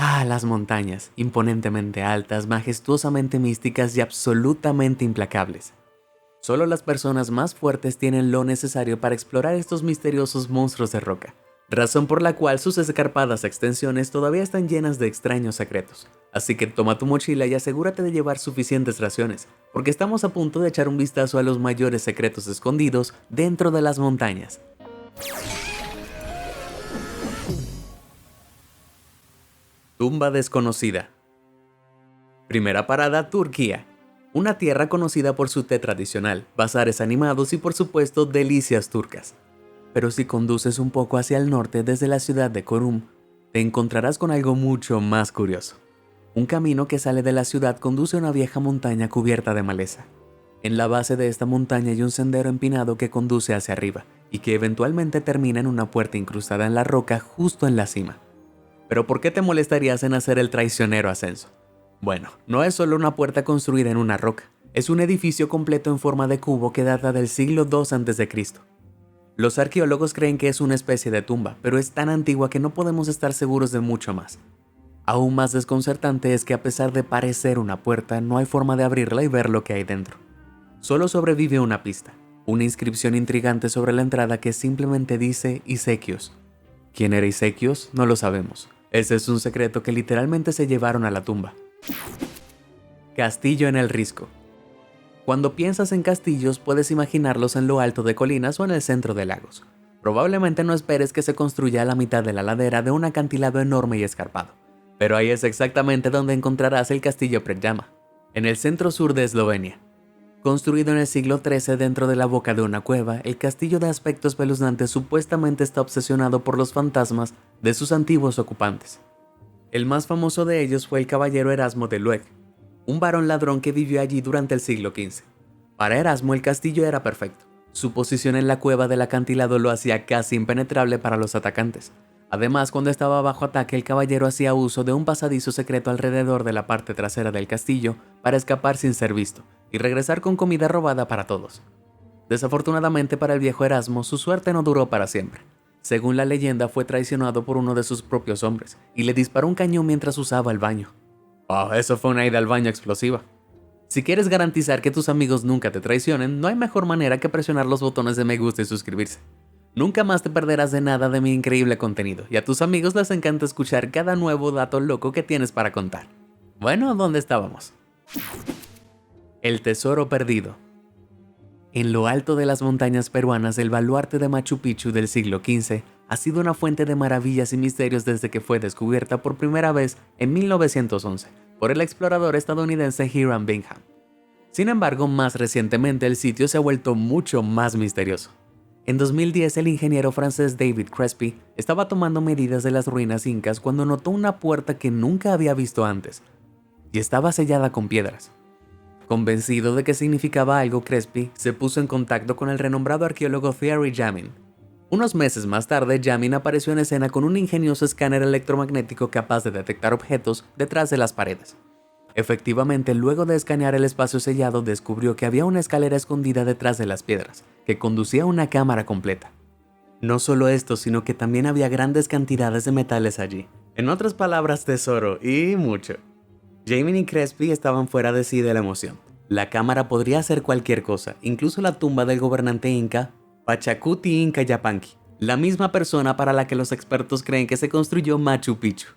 Las montañas, imponentemente altas, majestuosamente místicas y absolutamente implacables. Solo las personas más fuertes tienen lo necesario para explorar estos misteriosos monstruos de roca, razón por la cual sus escarpadas extensiones todavía están llenas de extraños secretos. Así que toma tu mochila y asegúrate de llevar suficientes raciones, porque estamos a punto de echar un vistazo a los mayores secretos escondidos dentro de las montañas. Tumba desconocida. Primera parada, Turquía. Una tierra conocida por su té tradicional, bazares animados y por supuesto delicias turcas. Pero si conduces un poco hacia el norte desde la ciudad de Çorum, te encontrarás con algo mucho más curioso. Un camino que sale de la ciudad conduce a una vieja montaña cubierta de maleza. En la base de esta montaña hay un sendero empinado que conduce hacia arriba y que eventualmente termina en una puerta incrustada en la roca justo en la cima. ¿Pero por qué te molestarías en hacer el traicionero ascenso? Bueno, no es solo una puerta construida en una roca, es un edificio completo en forma de cubo que data del siglo II a.C. Los arqueólogos creen que es una especie de tumba, pero es tan antigua que no podemos estar seguros de mucho más. Aún más desconcertante es que a pesar de parecer una puerta, no hay forma de abrirla y ver lo que hay dentro. Solo sobrevive una pista, una inscripción intrigante sobre la entrada que simplemente dice Isequios. ¿Quién era Isequios? No lo sabemos. Ese es un secreto que literalmente se llevaron a la tumba. Castillo en el Risco. Cuando piensas en castillos, puedes imaginarlos en lo alto de colinas o en el centro de lagos. Probablemente no esperes que se construya a la mitad de la ladera de un acantilado enorme y escarpado. Pero ahí es exactamente donde encontrarás el Castillo Predjama, en el centro sur de Eslovenia. Construido en el siglo XIII dentro de la boca de una cueva, el castillo de aspecto espeluznante supuestamente está obsesionado por los fantasmas de sus antiguos ocupantes. El más famoso de ellos fue el caballero Erasmo de Lueg, un varón ladrón que vivió allí durante el siglo XV. Para Erasmo el castillo era perfecto. Su posición en la cueva del acantilado lo hacía casi impenetrable para los atacantes. Además, cuando estaba bajo ataque, el caballero hacía uso de un pasadizo secreto alrededor de la parte trasera del castillo para escapar sin ser visto y regresar con comida robada para todos. Desafortunadamente para el viejo Erasmo, su suerte no duró para siempre. Según la leyenda, fue traicionado por uno de sus propios hombres y le disparó un cañón mientras usaba el baño. Eso fue una ida al baño explosiva. Si quieres garantizar que tus amigos nunca te traicionen, no hay mejor manera que presionar los botones de me gusta y suscribirse. Nunca más te perderás de nada de mi increíble contenido, y a tus amigos les encanta escuchar cada nuevo dato loco que tienes para contar. Bueno, ¿dónde estábamos? El tesoro perdido. En lo alto de las montañas peruanas, el baluarte de Machu Picchu del siglo XV ha sido una fuente de maravillas y misterios desde que fue descubierta por primera vez en 1911 por el explorador estadounidense Hiram Bingham. Sin embargo, más recientemente el sitio se ha vuelto mucho más misterioso. En 2010, el ingeniero francés David Crespi estaba tomando medidas de las ruinas incas cuando notó una puerta que nunca había visto antes, y estaba sellada con piedras. Convencido de que significaba algo, Crespi se puso en contacto con el renombrado arqueólogo Thierry Jamin. Unos meses más tarde, Jamin apareció en escena con un ingenioso escáner electromagnético capaz de detectar objetos detrás de las paredes. Efectivamente, luego de escanear el espacio sellado, descubrió que había una escalera escondida detrás de las piedras, que conducía a una cámara completa. No solo esto, sino que también había grandes cantidades de metales allí. En otras palabras, tesoro y mucho. Jamin y Crespi estaban fuera de sí de la emoción. La cámara podría hacer cualquier cosa, incluso la tumba del gobernante inca Pachacuti Inca Yapanqui, la misma persona para la que los expertos creen que se construyó Machu Picchu.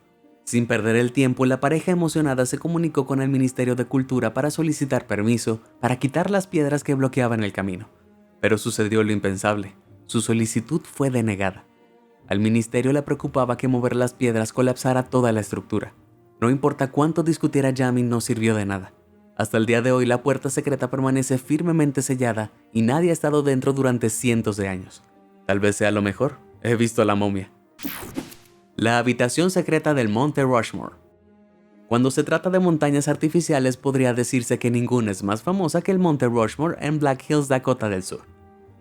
Sin perder el tiempo, la pareja emocionada se comunicó con el Ministerio de Cultura para solicitar permiso para quitar las piedras que bloqueaban el camino. Pero sucedió lo impensable. Su solicitud fue denegada. Al ministerio le preocupaba que mover las piedras colapsara toda la estructura. No importa cuánto discutiera Jamin, no sirvió de nada. Hasta el día de hoy la puerta secreta permanece firmemente sellada y nadie ha estado dentro durante cientos de años. Tal vez sea lo mejor. He visto a la momia. La habitación secreta del Monte Rushmore. Cuando se trata de montañas artificiales, podría decirse que ninguna es más famosa que el Monte Rushmore en Black Hills, Dakota del Sur.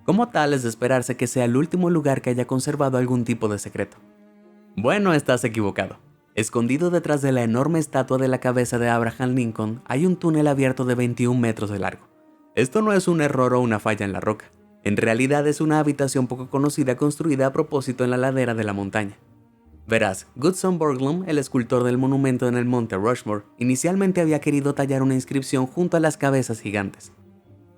Como tal, es de esperarse que sea el último lugar que haya conservado algún tipo de secreto. Bueno, estás equivocado. Escondido detrás de la enorme estatua de la cabeza de Abraham Lincoln, hay un túnel abierto de 21 metros de largo. Esto no es un error o una falla en la roca. En realidad es una habitación poco conocida construida a propósito en la ladera de la montaña. Verás, Gutzon Borglum, el escultor del monumento en el monte Rushmore, inicialmente había querido tallar una inscripción junto a las cabezas gigantes,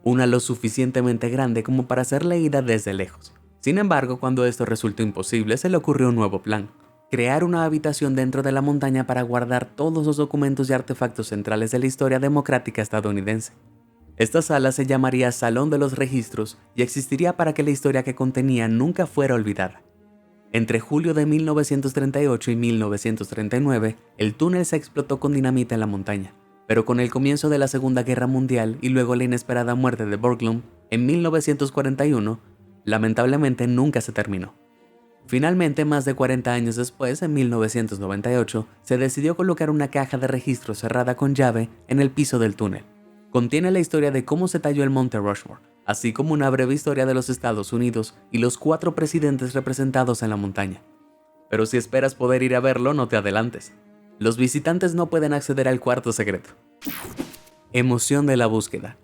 una lo suficientemente grande como para ser leída desde lejos. Sin embargo, cuando esto resultó imposible, se le ocurrió un nuevo plan: crear una habitación dentro de la montaña para guardar todos los documentos y artefactos centrales de la historia democrática estadounidense. Esta sala se llamaría Salón de los Registros y existiría para que la historia que contenía nunca fuera olvidada. Entre julio de 1938 y 1939, el túnel se explotó con dinamita en la montaña, pero con el comienzo de la Segunda Guerra Mundial y luego la inesperada muerte de Borglum en 1941, lamentablemente nunca se terminó. Finalmente, más de 40 años después, en 1998, se decidió colocar una caja de registro cerrada con llave en el piso del túnel. Contiene la historia de cómo se talló el monte Rushmore, así como una breve historia de los Estados Unidos y los 4 presidentes representados en la montaña. Pero si esperas poder ir a verlo, no te adelantes. Los visitantes no pueden acceder al cuarto secreto. Emoción de la búsqueda.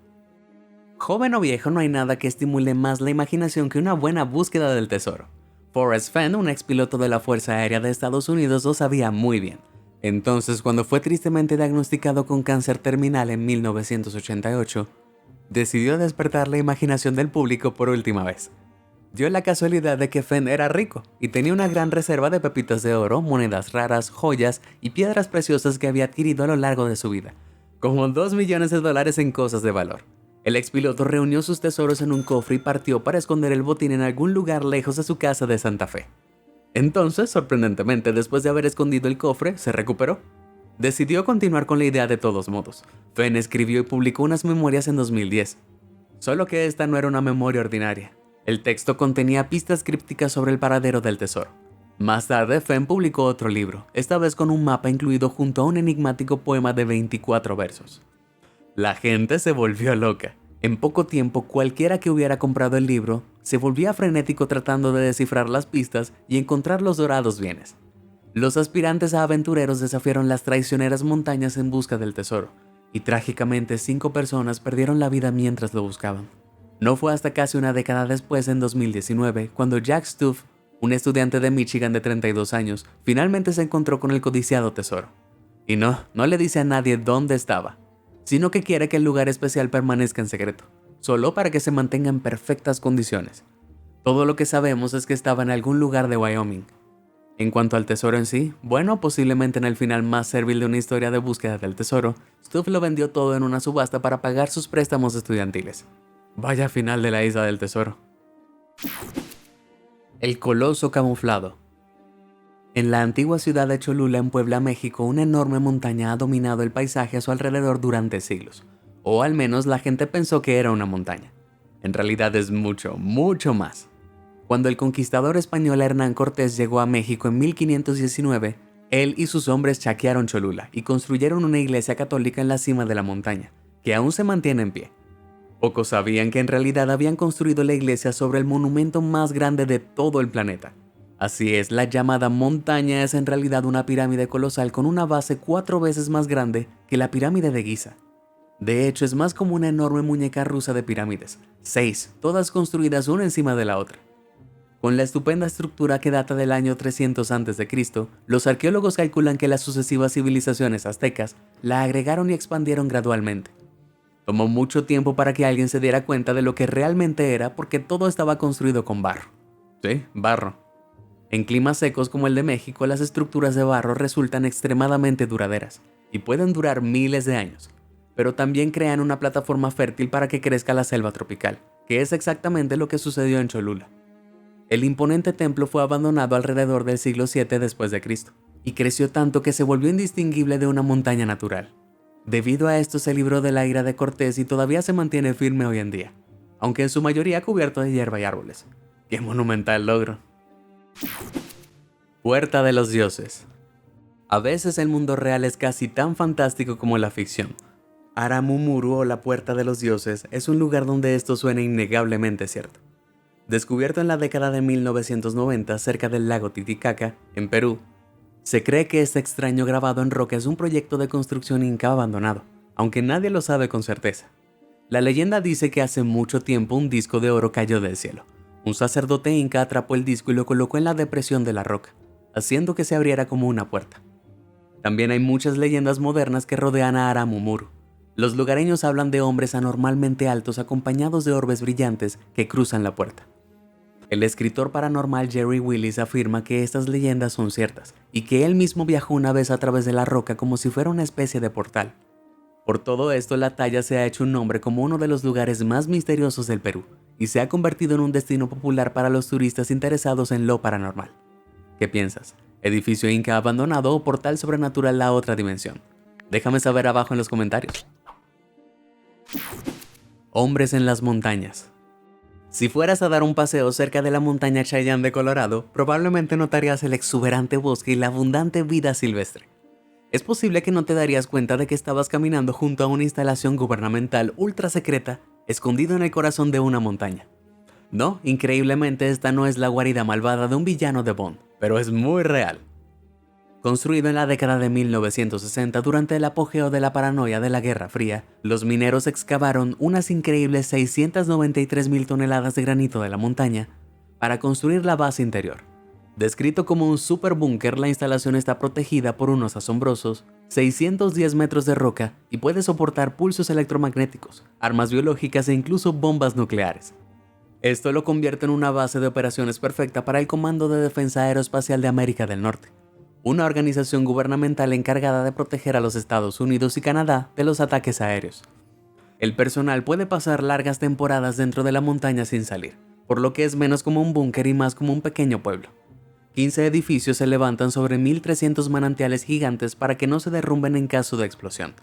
Joven o viejo, no hay nada que estimule más la imaginación que una buena búsqueda del tesoro. Forrest Fenn, un expiloto de la Fuerza Aérea de Estados Unidos, lo sabía muy bien. Entonces, cuando fue tristemente diagnosticado con cáncer terminal en 1988, decidió despertar la imaginación del público por última vez. Dio la casualidad de que Fenn era rico y tenía una gran reserva de pepitas de oro, monedas raras, joyas y piedras preciosas que había adquirido a lo largo de su vida, como $2 millones en cosas de valor. El expiloto reunió sus tesoros en un cofre y partió para esconder el botín en algún lugar lejos de su casa de Santa Fe. Entonces, sorprendentemente, después de haber escondido el cofre, se recuperó. Decidió continuar con la idea de todos modos. Fenn escribió y publicó unas memorias en 2010. Solo que esta no era una memoria ordinaria. El texto contenía pistas crípticas sobre el paradero del tesoro. Más tarde, Fenn publicó otro libro, esta vez con un mapa incluido junto a un enigmático poema de 24 versos. La gente se volvió loca. En poco tiempo, cualquiera que hubiera comprado el libro se volvía frenético tratando de descifrar las pistas y encontrar los dorados bienes. Los aspirantes a aventureros desafiaron las traicioneras montañas en busca del tesoro, y trágicamente 5 personas perdieron la vida mientras lo buscaban. No fue hasta casi una década después, en 2019, cuando Jack Stuff, un estudiante de Michigan de 32 años, finalmente se encontró con el codiciado tesoro. Y no le dice a nadie dónde estaba, sino que quiere que el lugar especial permanezca en secreto, solo para que se mantenga en perfectas condiciones. Todo lo que sabemos es que estaba en algún lugar de Wyoming. En cuanto al tesoro en sí, bueno, posiblemente en el final más servil de una historia de búsqueda del tesoro, Stuff lo vendió todo en una subasta para pagar sus préstamos estudiantiles. Vaya final de la isla del tesoro. El coloso camuflado. En la antigua ciudad de Cholula, en Puebla, México, una enorme montaña ha dominado el paisaje a su alrededor durante siglos. O al menos la gente pensó que era una montaña. En realidad es mucho, mucho más. Cuando el conquistador español Hernán Cortés llegó a México en 1519, él y sus hombres saquearon Cholula y construyeron una iglesia católica en la cima de la montaña, que aún se mantiene en pie. Pocos sabían que en realidad habían construido la iglesia sobre el monumento más grande de todo el planeta. Así es, la llamada montaña es en realidad una pirámide colosal con una base 4 veces más grande que la pirámide de Giza. De hecho, es más como una enorme muñeca rusa de pirámides, 6, todas construidas una encima de la otra. Con la estupenda estructura que data del año 300 a.C., los arqueólogos calculan que las sucesivas civilizaciones aztecas la agregaron y expandieron gradualmente. Tomó mucho tiempo para que alguien se diera cuenta de lo que realmente era, porque todo estaba construido con barro. Sí, barro. En climas secos como el de México, las estructuras de barro resultan extremadamente duraderas y pueden durar miles de años, pero también crean una plataforma fértil para que crezca la selva tropical, que es exactamente lo que sucedió en Cholula. El imponente templo fue abandonado alrededor del siglo VII después de Cristo, y creció tanto que se volvió indistinguible de una montaña natural. Debido a esto se libró de la ira de Cortés y todavía se mantiene firme hoy en día, aunque en su mayoría cubierto de hierba y árboles. ¡Qué monumental logro! Puerta de los dioses. A veces el mundo real es casi tan fantástico como la ficción. Aramumuru, o la Puerta de los Dioses, es un lugar donde esto suena innegablemente cierto. Descubierto en la década de 1990 cerca del lago Titicaca, en Perú, se cree que este extraño grabado en roca es un proyecto de construcción inca abandonado, aunque nadie lo sabe con certeza. La leyenda dice que hace mucho tiempo un disco de oro cayó del cielo. Un sacerdote inca atrapó el disco y lo colocó en la depresión de la roca. haciendo que se abriera como una puerta. También hay muchas leyendas modernas que rodean a Aramumuru. Los lugareños hablan de hombres anormalmente altos acompañados de orbes brillantes que cruzan la puerta. El escritor paranormal Jerry Willis afirma que estas leyendas son ciertas y que él mismo viajó una vez a través de la roca como si fuera una especie de portal. Por todo esto, la talla se ha hecho un nombre como uno de los lugares más misteriosos del Perú y se ha convertido en un destino popular para los turistas interesados en lo paranormal. ¿Qué piensas? ¿Edificio inca abandonado o portal sobrenatural a otra dimensión? Déjame saber abajo en los comentarios. Hombres en las montañas. Si fueras a dar un paseo cerca de la montaña Chayán de Colorado, probablemente notarías el exuberante bosque y la abundante vida silvestre. Es posible que no te darías cuenta de que estabas caminando junto a una instalación gubernamental ultra secreta, escondido en el corazón de una montaña. No, increíblemente esta no es la guarida malvada de un villano de Bond, pero es muy real. Construido en la década de 1960 durante el apogeo de la paranoia de la Guerra Fría, los mineros excavaron unas increíbles 693.000 toneladas de granito de la montaña para construir la base interior. Descrito como un superbúnker, la instalación está protegida por unos asombrosos 610 metros de roca y puede soportar pulsos electromagnéticos, armas biológicas e incluso bombas nucleares. Esto lo convierte en una base de operaciones perfecta para el Comando de Defensa Aeroespacial de América del Norte, una organización gubernamental encargada de proteger a los Estados Unidos y Canadá de los ataques aéreos. El personal puede pasar largas temporadas dentro de la montaña sin salir, por lo que es menos como un búnker y más como un pequeño pueblo. 15 edificios se levantan sobre 1.300 manantiales gigantes para que no se derrumben en caso de explosión.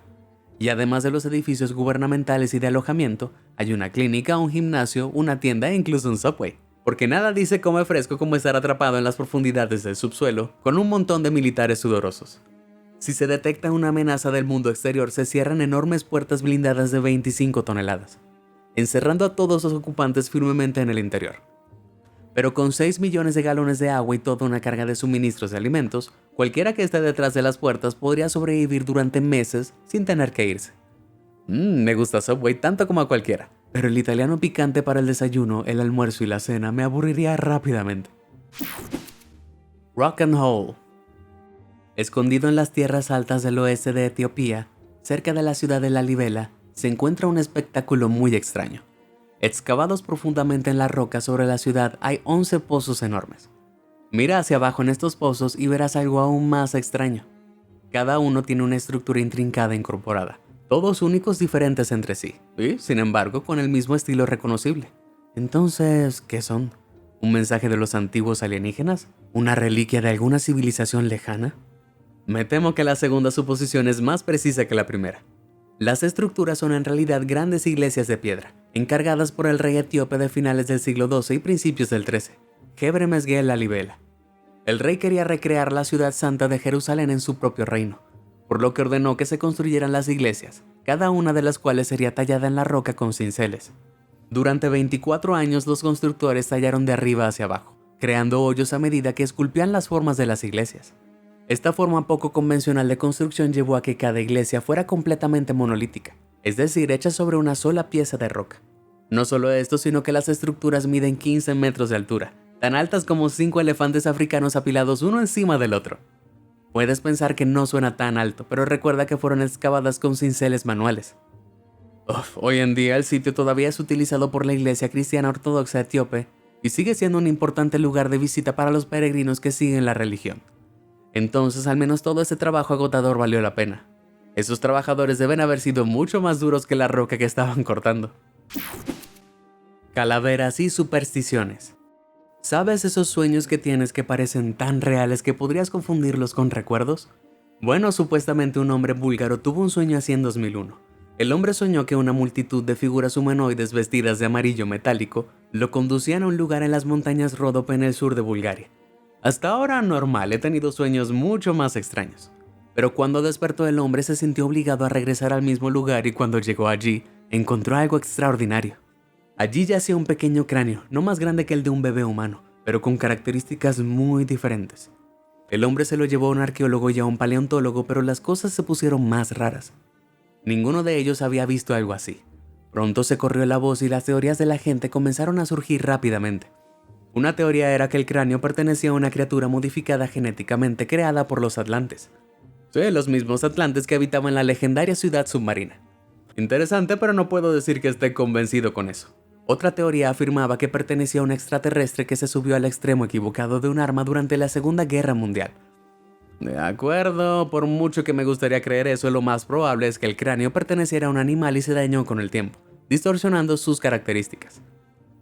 Y además de los edificios gubernamentales y de alojamiento, hay una clínica, un gimnasio, una tienda e incluso un subway. Porque nada dice come fresco como estar atrapado en las profundidades del subsuelo con un montón de militares sudorosos. Si se detecta una amenaza del mundo exterior, se cierran enormes puertas blindadas de 25 toneladas, encerrando a todos los ocupantes firmemente en el interior. Pero con 6 millones de galones de agua y toda una carga de suministros de alimentos, cualquiera que esté detrás de las puertas podría sobrevivir durante meses sin tener que irse. Me gusta Subway tanto como a cualquiera, pero el italiano picante para el desayuno, el almuerzo y la cena me aburriría rápidamente. Rock and Hole. Escondido en las tierras altas del oeste de Etiopía, cerca de la ciudad de Lalibela, se encuentra un espectáculo muy extraño. Excavados profundamente en la roca sobre la ciudad hay 11 pozos enormes. Mira hacia abajo en estos pozos y verás algo aún más extraño. Cada uno tiene una estructura intrincada incorporada, todos únicos diferentes entre sí, y, sin embargo, con el mismo estilo reconocible. Entonces, ¿qué son? ¿Un mensaje de los antiguos alienígenas? ¿Una reliquia de alguna civilización lejana? Me temo que la segunda suposición es más precisa que la primera. Las estructuras son en realidad grandes iglesias de piedra, encargadas por el rey etíope de finales del siglo XII y principios del XIII, Gebre Mesgel Lalibela. El rey quería recrear la ciudad santa de Jerusalén en su propio reino, por lo que ordenó que se construyeran las iglesias, cada una de las cuales sería tallada en la roca con cinceles. Durante 24 años los constructores tallaron de arriba hacia abajo, creando hoyos a medida que esculpían las formas de las iglesias. Esta forma poco convencional de construcción llevó a que cada iglesia fuera completamente monolítica, es decir, hecha sobre una sola pieza de roca. No solo esto, sino que las estructuras miden 15 metros de altura, tan altas como 5 elefantes africanos apilados uno encima del otro. Puedes pensar que no suena tan alto, pero recuerda que fueron excavadas con cinceles manuales. Hoy en día el sitio todavía es utilizado por la Iglesia Cristiana Ortodoxa Etíope y sigue siendo un importante lugar de visita para los peregrinos que siguen la religión. Entonces, al menos todo ese trabajo agotador valió la pena. Esos trabajadores deben haber sido mucho más duros que la roca que estaban cortando. Calaveras y supersticiones. ¿Sabes esos sueños que tienes que parecen tan reales que podrías confundirlos con recuerdos? Bueno, supuestamente un hombre búlgaro tuvo un sueño así en 2001. El hombre soñó que una multitud de figuras humanoides vestidas de amarillo metálico lo conducían a un lugar en las montañas Ródope en el sur de Bulgaria. Hasta ahora normal, he tenido sueños mucho más extraños. Pero cuando despertó el hombre se sintió obligado a regresar al mismo lugar y cuando llegó allí, encontró algo extraordinario. Allí yacía un pequeño cráneo, no más grande que el de un bebé humano, pero con características muy diferentes. El hombre se lo llevó a un arqueólogo y a un paleontólogo, pero las cosas se pusieron más raras. Ninguno de ellos había visto algo así. Pronto se corrió la voz y las teorías de la gente comenzaron a surgir rápidamente. Una teoría era que el cráneo pertenecía a una criatura modificada genéticamente creada por los atlantes. Sí, los mismos atlantes que habitaban la legendaria ciudad submarina. Interesante, pero no puedo decir que esté convencido con eso. Otra teoría afirmaba que pertenecía a un extraterrestre que se subió al extremo equivocado de un arma durante la Segunda Guerra Mundial. De acuerdo, por mucho que me gustaría creer eso, lo más probable es que el cráneo perteneciera a un animal y se dañó con el tiempo, distorsionando sus características.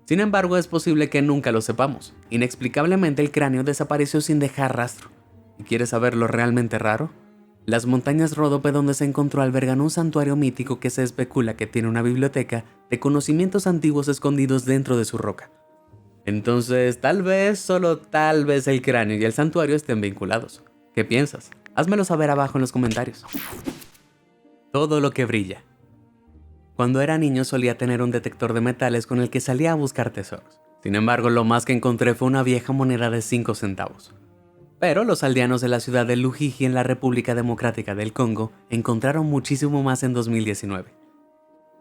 Sin embargo, es posible que nunca lo sepamos. Inexplicablemente el cráneo desapareció sin dejar rastro. ¿Y quieres saber lo realmente raro? Las montañas Ródope donde se encontró albergan un santuario mítico que se especula que tiene una biblioteca de conocimientos antiguos escondidos dentro de su roca. Entonces, tal vez, solo tal vez el cráneo y el santuario estén vinculados. ¿Qué piensas? Házmelo saber abajo en los comentarios. Todo lo que brilla. Cuando era niño solía tener un detector de metales con el que salía a buscar tesoros. Sin embargo, lo más que encontré fue una vieja moneda de 5 centavos. Pero los aldeanos de la ciudad de Lujiji en la República Democrática del Congo encontraron muchísimo más en 2019.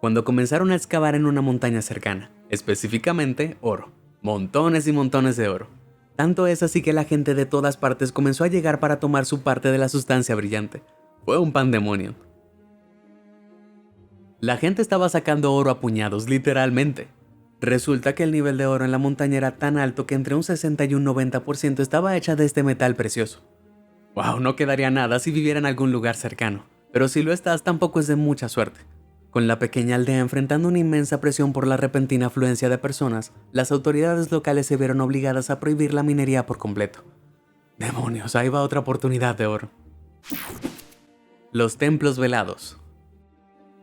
Cuando comenzaron a excavar en una montaña cercana, específicamente oro. Montones y montones de oro. Tanto es así que la gente de todas partes comenzó a llegar para tomar su parte de la sustancia brillante. Fue un pandemonium. La gente estaba sacando oro a puñados, literalmente. Resulta que el nivel de oro en la montaña era tan alto que entre un 60 y un 90% estaba hecha de este metal precioso. Wow, no quedaría nada si viviera en algún lugar cercano, pero si lo estás tampoco es de mucha suerte. Con la pequeña aldea enfrentando una inmensa presión por la repentina afluencia de personas, las autoridades locales se vieron obligadas a prohibir la minería por completo. Demonios, ahí va otra oportunidad de oro. Los templos velados.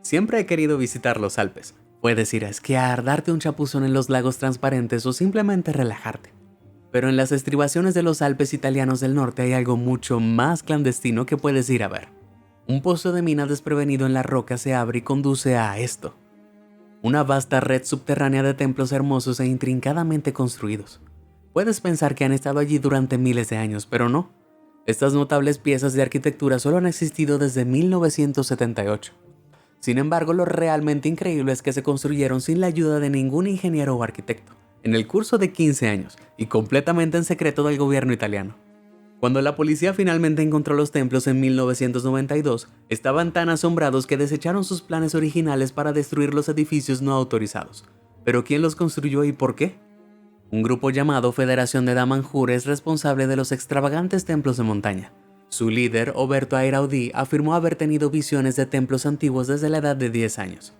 Siempre he querido visitar los Alpes. Puedes ir a esquiar, darte un chapuzón en los lagos transparentes o simplemente relajarte. Pero en las estribaciones de los Alpes italianos del norte hay algo mucho más clandestino que puedes ir a ver. Un pozo de mina desprevenido en la roca se abre y conduce a esto. Una vasta red subterránea de templos hermosos e intrincadamente construidos. Puedes pensar que han estado allí durante miles de años, pero no. Estas notables piezas de arquitectura solo han existido desde 1978. Sin embargo, lo realmente increíble es que se construyeron sin la ayuda de ningún ingeniero o arquitecto, en el curso de 15 años y completamente en secreto del gobierno italiano. Cuando la policía finalmente encontró los templos en 1992, estaban tan asombrados que desecharon sus planes originales para destruir los edificios no autorizados. ¿Pero quién los construyó y por qué? Un grupo llamado Federación de Damanhur es responsable de los extravagantes templos de montaña. Su líder, Oberto Airaudí, afirmó haber tenido visiones de templos antiguos desde la edad de 10 años.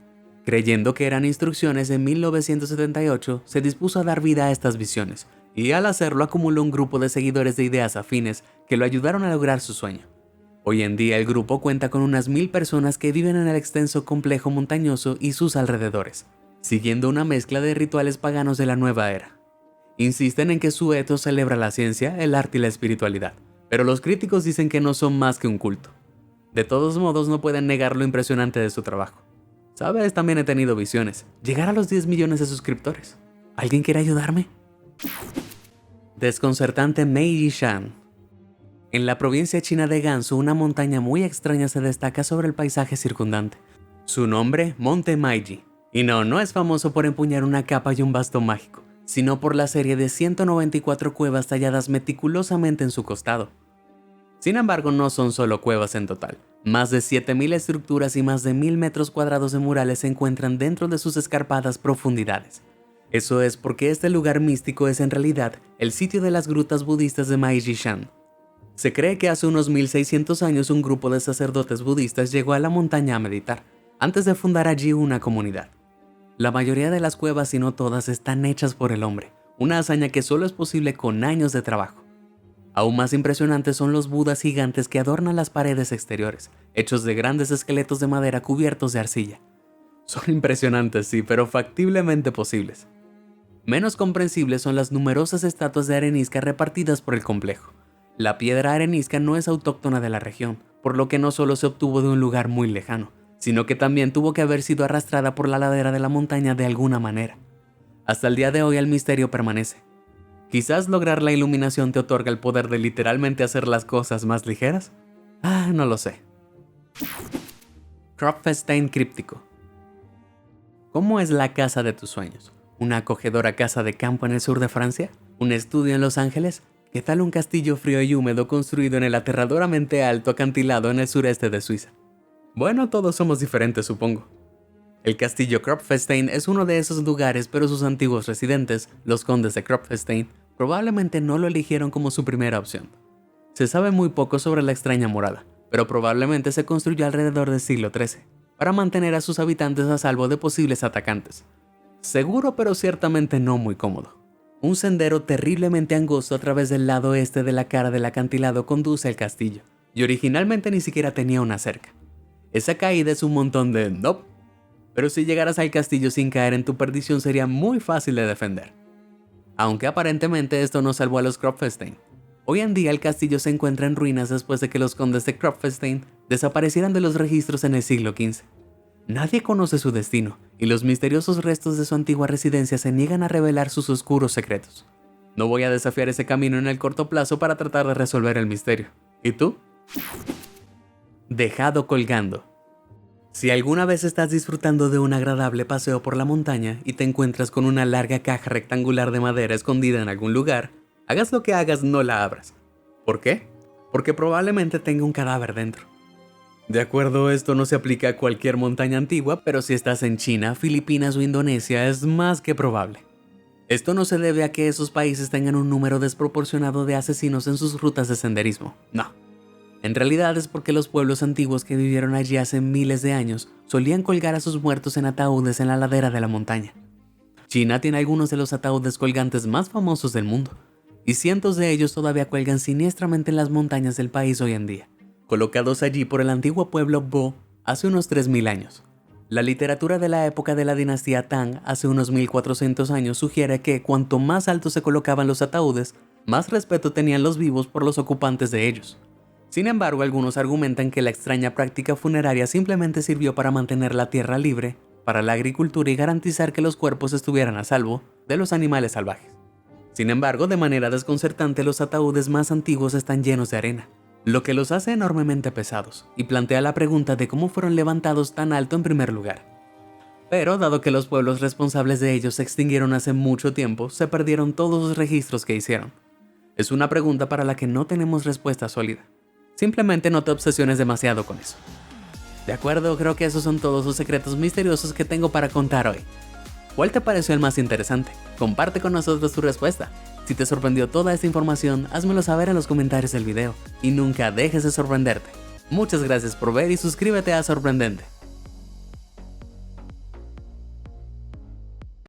Creyendo que eran instrucciones, en 1978 se dispuso a dar vida a estas visiones, y al hacerlo acumuló un grupo de seguidores de ideas afines que lo ayudaron a lograr su sueño. Hoy en día el grupo cuenta con unas 1000 personas que viven en el extenso complejo montañoso y sus alrededores, siguiendo una mezcla de rituales paganos de la nueva era. Insisten en que su ethos celebra la ciencia, el arte y la espiritualidad. Pero los críticos dicen que no son más que un culto. De todos modos, no pueden negar lo impresionante de su trabajo. ¿Sabes? También he tenido visiones. Llegar a los 10 millones de suscriptores. ¿Alguien quiere ayudarme? Desconcertante Meiji Shan. En la provincia china de Gansu, una montaña muy extraña se destaca sobre el paisaje circundante. Su nombre, Monte Meiji. Y no es famoso por empuñar una capa y un bastón mágico, sino por la serie de 194 cuevas talladas meticulosamente en su costado. Sin embargo, no son solo cuevas en total. Más de 7000 estructuras y más de 1000 metros cuadrados de murales se encuentran dentro de sus escarpadas profundidades. Eso es porque este lugar místico es en realidad el sitio de las grutas budistas de Meiji Shan. Se cree que hace unos 1600 años un grupo de sacerdotes budistas llegó a la montaña a meditar, antes de fundar allí una comunidad. La mayoría de las cuevas, si no todas, están hechas por el hombre, una hazaña que solo es posible con años de trabajo. Aún más impresionantes son los budas gigantes que adornan las paredes exteriores, hechos de grandes esqueletos de madera cubiertos de arcilla. Son impresionantes, sí, pero factiblemente posibles. Menos comprensibles son las numerosas estatuas de arenisca repartidas por el complejo. La piedra arenisca no es autóctona de la región, por lo que no solo se obtuvo de un lugar muy lejano, sino que también tuvo que haber sido arrastrada por la ladera de la montaña de alguna manera. Hasta el día de hoy el misterio permanece. ¿Quizás lograr la iluminación te otorga el poder de literalmente hacer las cosas más ligeras? No lo sé. Kropfstein críptico. ¿Cómo es la casa de tus sueños? ¿Una acogedora casa de campo en el sur de Francia? ¿Un estudio en Los Ángeles? ¿Qué tal un castillo frío y húmedo construido en el aterradoramente alto acantilado en el sureste de Suiza? Bueno, todos somos diferentes, supongo. El castillo Kropfstein es uno de esos lugares, pero sus antiguos residentes, los condes de Kropfstein, probablemente no lo eligieron como su primera opción. Se sabe muy poco sobre la extraña morada, pero probablemente se construyó alrededor del siglo XIII, para mantener a sus habitantes a salvo de posibles atacantes. Seguro, pero ciertamente no muy cómodo. Un sendero terriblemente angosto a través del lado este de la cara del acantilado conduce al castillo, y originalmente ni siquiera tenía una cerca. Esa caída es un montón de nope. Pero si llegaras al castillo sin caer en tu perdición sería muy fácil de defender. Aunque aparentemente esto no salvó a los Kropfstein. Hoy en día el castillo se encuentra en ruinas después de que los condes de Kropfstein desaparecieran de los registros en el siglo XV. Nadie conoce su destino, y los misteriosos restos de su antigua residencia se niegan a revelar sus oscuros secretos. No voy a desafiar ese camino en el corto plazo para tratar de resolver el misterio. ¿Y tú? Dejado colgando. Si alguna vez estás disfrutando de un agradable paseo por la montaña y te encuentras con una larga caja rectangular de madera escondida en algún lugar, hagas lo que hagas, no la abras. ¿Por qué? Porque probablemente tenga un cadáver dentro. De acuerdo, esto no se aplica a cualquier montaña antigua, pero si estás en China, Filipinas o Indonesia es más que probable. Esto no se debe a que esos países tengan un número desproporcionado de asesinos en sus rutas de senderismo, no. En realidad es porque los pueblos antiguos que vivieron allí hace miles de años solían colgar a sus muertos en ataúdes en la ladera de la montaña. China tiene algunos de los ataúdes colgantes más famosos del mundo, y cientos de ellos todavía cuelgan siniestramente en las montañas del país hoy en día, colocados allí por el antiguo pueblo Bo hace unos 3000 años. La literatura de la época de la dinastía Tang hace unos 1400 años sugiere que cuanto más alto se colocaban los ataúdes, más respeto tenían los vivos por los ocupantes de ellos. Sin embargo, algunos argumentan que la extraña práctica funeraria simplemente sirvió para mantener la tierra libre para la agricultura y garantizar que los cuerpos estuvieran a salvo de los animales salvajes. Sin embargo, de manera desconcertante, los ataúdes más antiguos están llenos de arena, lo que los hace enormemente pesados, y plantea la pregunta de cómo fueron levantados tan alto en primer lugar. Pero, dado que los pueblos responsables de ellos se extinguieron hace mucho tiempo, se perdieron todos los registros que hicieron. Es una pregunta para la que no tenemos respuesta sólida. Simplemente no te obsesiones demasiado con eso. De acuerdo, creo que esos son todos los secretos misteriosos que tengo para contar hoy. ¿Cuál te pareció el más interesante? Comparte con nosotros tu respuesta. Si te sorprendió toda esta información, házmelo saber en los comentarios del video. Y nunca dejes de sorprenderte. Muchas gracias por ver y suscríbete a Sorprendente.